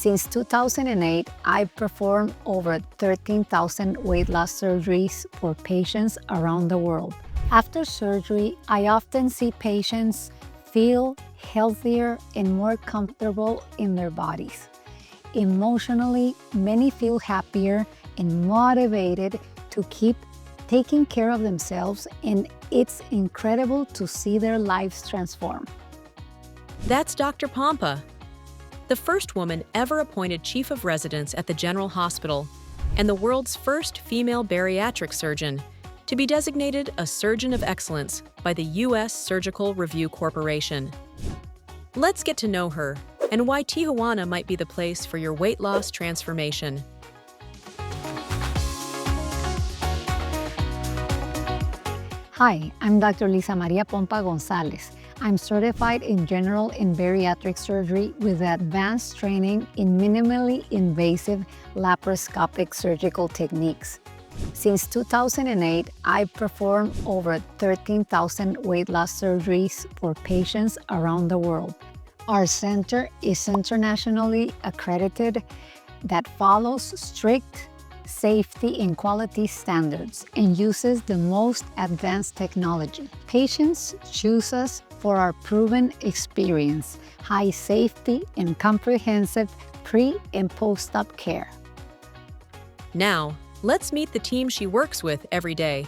Since 2008, I've performed over 13,000 weight loss surgeries for patients around the world. After surgery, I often see patients feel healthier and more comfortable in their bodies. Emotionally, many feel happier and motivated to keep taking care of themselves, and it's incredible to see their lives transform. That's Dr. Pompa, the first woman ever appointed chief of residence at the General Hospital and the world's first female bariatric surgeon to be designated a Surgeon of Excellence by the U.S. Surgical Review Corporation. Let's get to know her and why Tijuana might be the place for your weight loss transformation. Hi, I'm Dr. Lisa Maria Pompa Gonzalez. I'm certified in general and bariatric surgery with advanced training in minimally invasive laparoscopic surgical techniques. Since 2008, I've performed over 13,000 weight loss surgeries for patients around the world. Our center is internationally accredited that follows strict safety and quality standards and uses the most advanced technology. Patients choose us for our proven experience, high safety, and comprehensive pre- and post-op care. Now, let's meet the team she works with every day.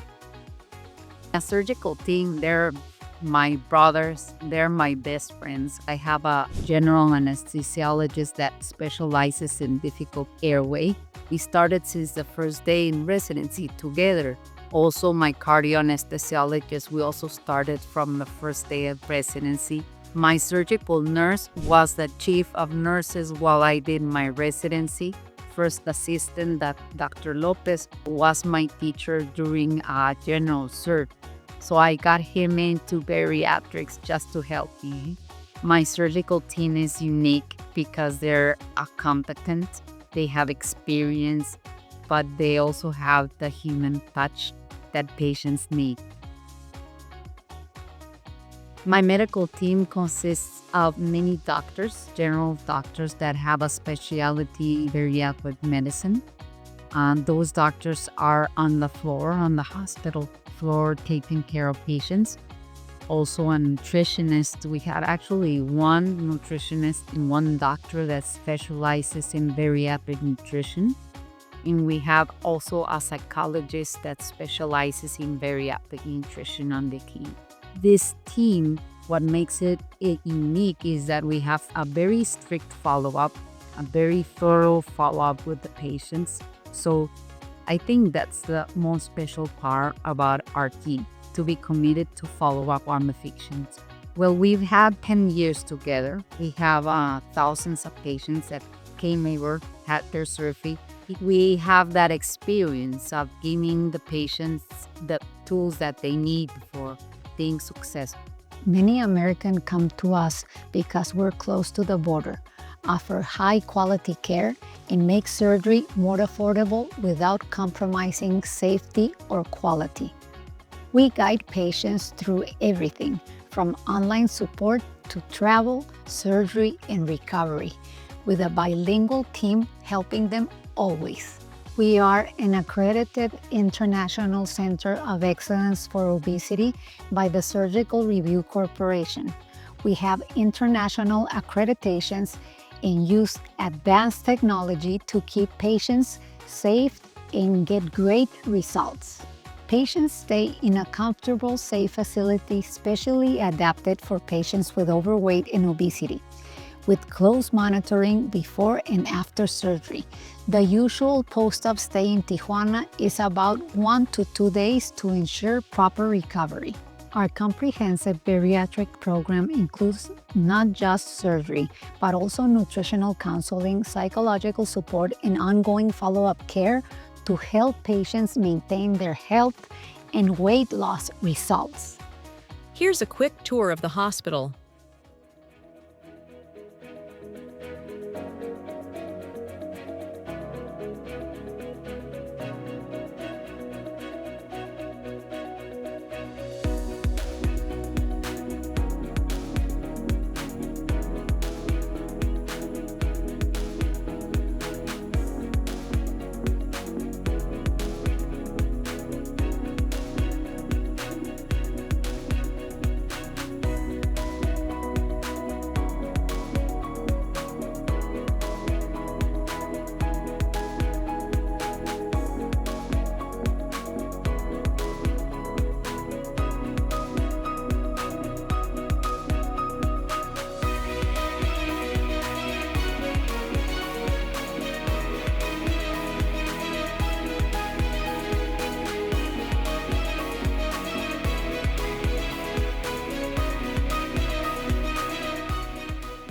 A surgical team, they're my brothers, they're my best friends. I have a general anesthesiologist that specializes in difficult airway. We started since the first day in residency together. Also, my cardio anesthesiologist, we also started from the first day of residency. My surgical nurse was the chief of nurses while I did my residency. First assistant, that Dr. Lopez, was my teacher during general surg. So I got him into bariatrics just to help me. My surgical team is unique because they're competent, they have experience, but they also have the human touch that patients need. My medical team consists of many doctors, general doctors that have a specialty in bariatric medicine. Those doctors are on the floor, on the hospital floor, taking care of patients. Also a nutritionist. We had actually one nutritionist and one doctor that specializes in bariatric nutrition. And we have also a psychologist that specializes in bariatric nutrition on the team. This team, what makes it unique is that we have a very strict follow-up, a very thorough follow-up with the patients. So I think that's the most special part about our team, to be committed to follow up on the patients. Well, we've had 10 years together. We have thousands of patients that came over, had their surgery. We have that experience of giving the patients the tools that they need for being successful. Many Americans come to us because we're close to the border, offer high quality care, and make surgery more affordable without compromising safety or quality. We guide patients through everything from online support to travel, surgery, and recovery, with a bilingual team helping them always. We are an accredited International Center of Excellence for Obesity by the Surgical Review Corporation. We have international accreditations and use advanced technology to keep patients safe and get great results. Patients stay in a comfortable, safe facility specially adapted for patients with overweight and obesity, with close monitoring before and after surgery. The usual post-op stay in Tijuana is about 1 to 2 days to ensure proper recovery. Our comprehensive bariatric program includes not just surgery, but also nutritional counseling, psychological support, and ongoing follow-up care to help patients maintain their health and weight loss results. Here's a quick tour of the hospital.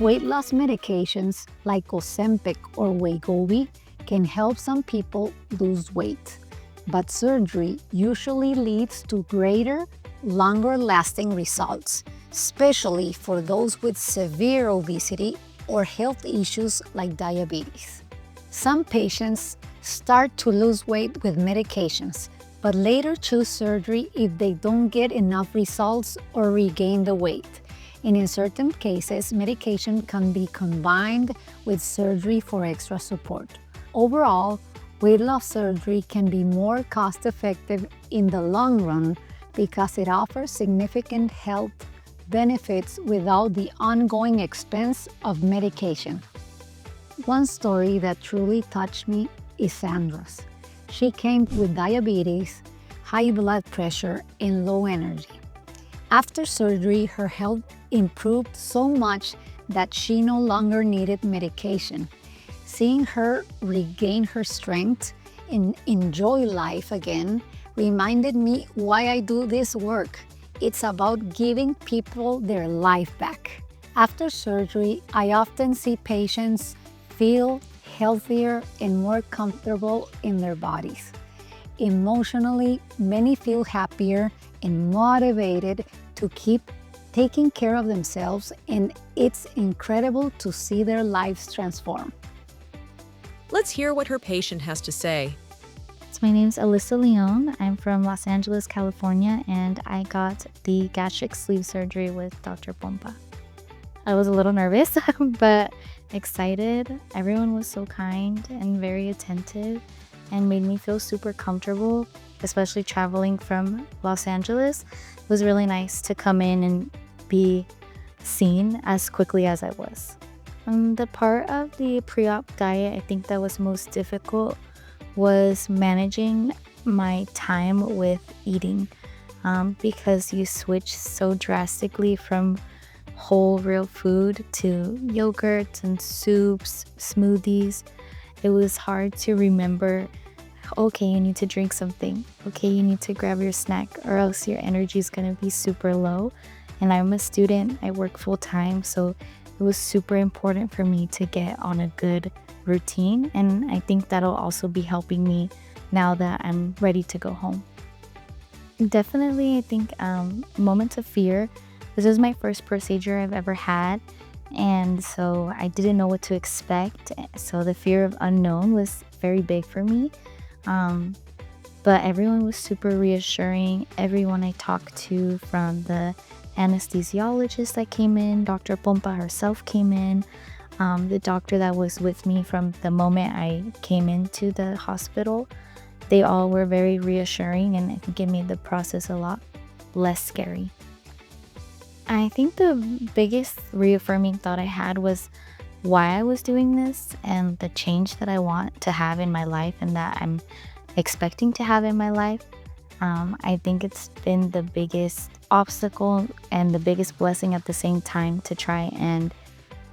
Weight loss medications like Ozempic or Wegovy can help some people lose weight, but surgery usually leads to greater, longer-lasting results, especially for those with severe obesity or health issues like diabetes. Some patients start to lose weight with medications, but later choose surgery if they don't get enough results or regain the weight. And in certain cases, medication can be combined with surgery for extra support. Overall, weight loss surgery can be more cost-effective in the long run because it offers significant health benefits without the ongoing expense of medication. One story that truly touched me is Sandra's. She came with diabetes, high blood pressure, and low energy. After surgery, her health improved so much that she no longer needed medication. Seeing her regain her strength and enjoy life again reminded me why I do this work. It's about giving people their life back. After surgery, I often see patients feel healthier and more comfortable in their bodies. Emotionally, many feel happier and motivated to keep taking care of themselves, and it's incredible to see their lives transform. Let's hear what her patient has to say. So my name's Alyssa Leon. I'm from Los Angeles, California, and I got the gastric sleeve surgery with Dr. Pompa. I was a little nervous, but excited. Everyone was so kind and very attentive and made me feel super comfortable, especially traveling from Los Angeles. It was really nice to come in and be seen as quickly as I was. The part of the pre-op diet I think that was most difficult was managing my time with eating, because you switch so drastically from whole real food to yogurts and soups, smoothies. It was hard to remember, okay, you need to drink something. Okay, you need to grab your snack or else your energy is going to be super low. And I'm a student, I work full time, so it was super important for me to get on a good routine. And I think that'll also be helping me now that I'm ready to go home. Definitely, I think moments of fear. This was my first procedure I've ever had, and so I didn't know what to expect. So the fear of unknown was very big for me. But everyone was super reassuring. Everyone I talked to, from the anesthesiologist that came in, Dr. Pompa herself came in, the doctor that was with me from the moment I came into the hospital, they all were very reassuring, and I think it made the process a lot less scary. I think the biggest reaffirming thought I had was why I was doing this and the change that I want to have in my life and that I'm expecting to have in my life. I think it's been the biggest obstacle and the biggest blessing at the same time to try and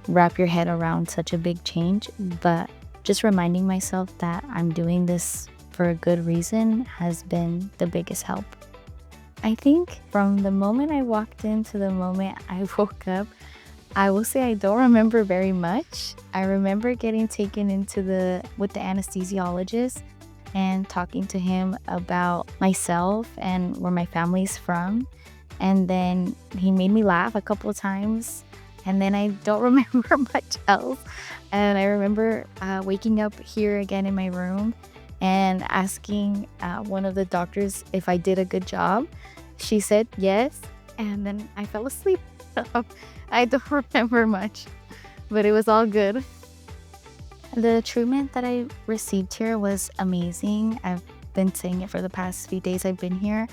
wrap your head around such a big change. But just reminding myself that I'm doing this for a good reason has been the biggest help. I think from the moment I walked in to the moment I woke up, I will say I don't remember very much. I remember getting taken with the anesthesiologist and talking to him about myself and where my family's from. And then he made me laugh a couple of times. And then I don't remember much else. And I remember waking up here again in my room and asking one of the doctors if I did a good job. She said yes, and then I fell asleep. I don't remember much, but it was all good. The treatment that I received here was amazing. I've been saying it for the past few days I've been here.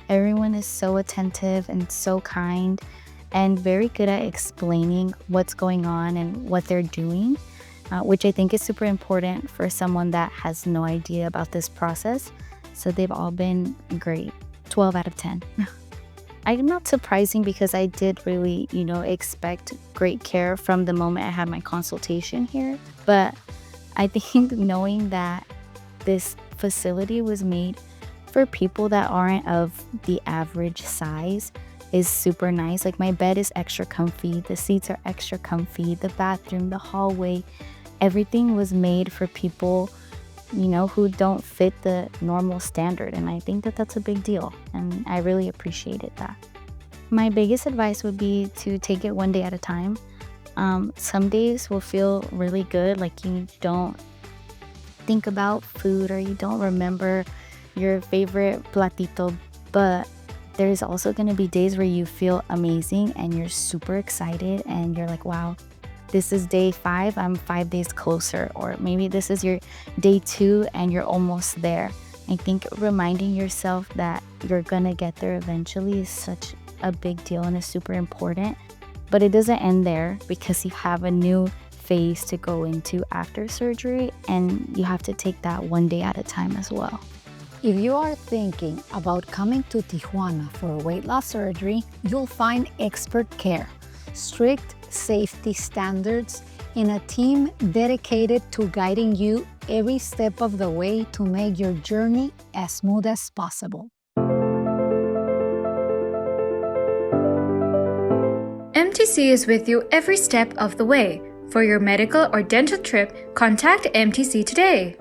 Everyone is so attentive and so kind and very good at explaining what's going on and what they're doing, which I think is super important for someone that has no idea about this process. So they've all been great. 12 out of 10. I'm not surprising because I did really, expect great care from the moment I had my consultation here. But I think knowing that this facility was made for people that aren't of the average size, is super nice. Like my bed is extra comfy, the seats are extra comfy, the bathroom, the hallway, everything was made for people, who don't fit the normal standard. And I think that that's a big deal. And I really appreciated that. My biggest advice would be to take it one day at a time. Some days will feel really good, like you don't think about food or you don't remember your favorite platito, but there's also going to be days where you feel amazing and you're super excited and you're like, wow, this is day 5, I'm 5 days closer. Or maybe this is your day 2 and you're almost there. I think reminding yourself that you're going to get there eventually is such a big deal and is super important. But it doesn't end there, because you have a new phase to go into after surgery, and you have to take that one day at a time as well. If you are thinking about coming to Tijuana for weight loss surgery, you'll find expert care, strict safety standards, and a team dedicated to guiding you every step of the way to make your journey as smooth as possible. MTC is with you every step of the way. For your medical or dental trip, contact MTC today.